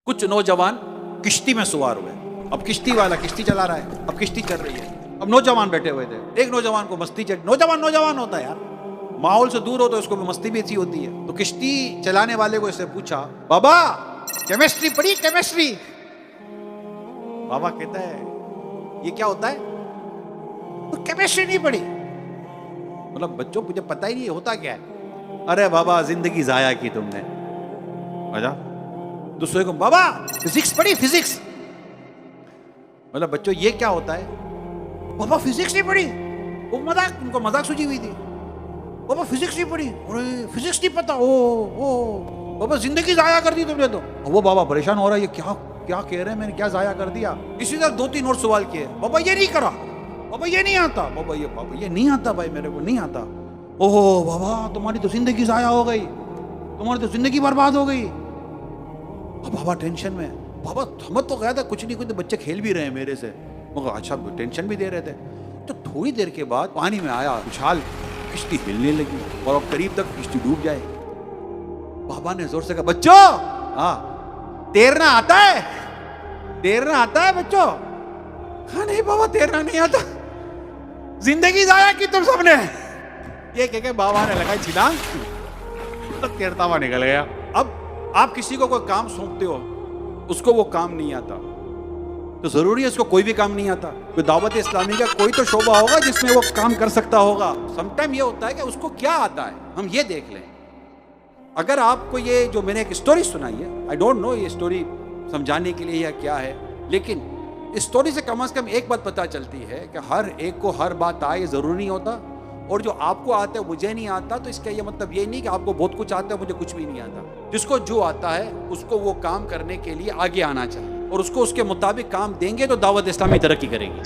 कुछ नौजवान किश्ती में सवार हुए। अब किश्ती वाला किश्ती चला रहा है, अब किश्ती चल रही है, अब नौजवान बैठे हुए थे। एक नौजवान को मस्ती चढ़, नौजवान होता है यार, माहौल से दूर हो तो उसको मस्ती भी अच्छी होती है। तो किश्ती चलाने वाले को इससे पूछा, बाबा केमिस्ट्री पढ़ी? केमिस्ट्री? बाबा कहता है ये क्या होता है? तो केमिस्ट्री नहीं पढ़ी? मतलब बच्चों मुझे पता ही नहीं होता क्या है। अरे बाबा जिंदगी जाया की तुमने। अच्छा दूसरे को, बाबा फिजिक्स पढ़ी? फिजिक्स? मतलब बच्चों ये क्या होता है? बाबा फिजिक्स नहीं पढ़ी? वो मजाक, उनको मजाक सूझी हुई थी। बाबा फिजिक्स नहीं पढ़ी? अरे फिजिक्स नहीं पता? ओ बाबा जिंदगी जाया कर दी तुमने तो। वो बाबा परेशान हो रहा है, ये क्या क्या कह रहे हैं, मैंने क्या जाया कर दिया? इसी तरह दो तीन और सवाल किए। बाबा ये नहीं करा, बाबा ये नहीं आता, बाबा ये नहीं आता, भाई मेरे को नहीं आता। ओहो बाबा तुम्हारी तो जिंदगी जाया हो गई, तुम्हारी तो जिंदगी बर्बाद हो गई। अब बाबा टेंशन में, बाबा समझ तो गया था कुछ नहीं, कुछ बच्चे खेल भी रहे हैं मेरे से, मगर अच्छा टेंशन भी दे रहे थे। तो थोड़ी देर के बाद पानी में आया उछाल, किश्ती हिलने लगी और अब करीब तक किश्ती डूब जाए। बाबा ने जोर से कहा, बच्चों हाँ तैरना आता है? तैरना आता है बच्चों? हाँ नहीं बाबा तैरना नहीं आता। जिंदगी जाया की तुम सबने। ये कह के बाबा ने लगाई छिलांग, तो तैरता हुआ निकल गया। अब आप किसी को कोई काम सौंपते हो, उसको वो काम नहीं आता, तो जरूरी है उसको कोई भी काम नहीं आता? कोई दावत इस्लामी का कोई तो शोबा होगा जिसमें वो काम कर सकता होगा। समटाइम ये होता है कि उसको क्या आता है, हम ये देख लें। अगर आपको ये जो मैंने एक स्टोरी सुनाई है, आई डोंट नो ये स्टोरी समझाने के लिए या क्या है, लेकिन इस स्टोरी से कम एक बात पता चलती है कि हर एक को हर बात आए जरूरी नहीं होता, और जो आपको आता है मुझे नहीं आता, तो इसका ये मतलब ये नहीं कि आपको बहुत कुछ आता है मुझे कुछ भी नहीं आता। जिसको जो आता है उसको वो काम करने के लिए आगे आना चाहिए, और उसको उसके मुताबिक काम देंगे तो दावत इस्लामी तरक्की करेगी।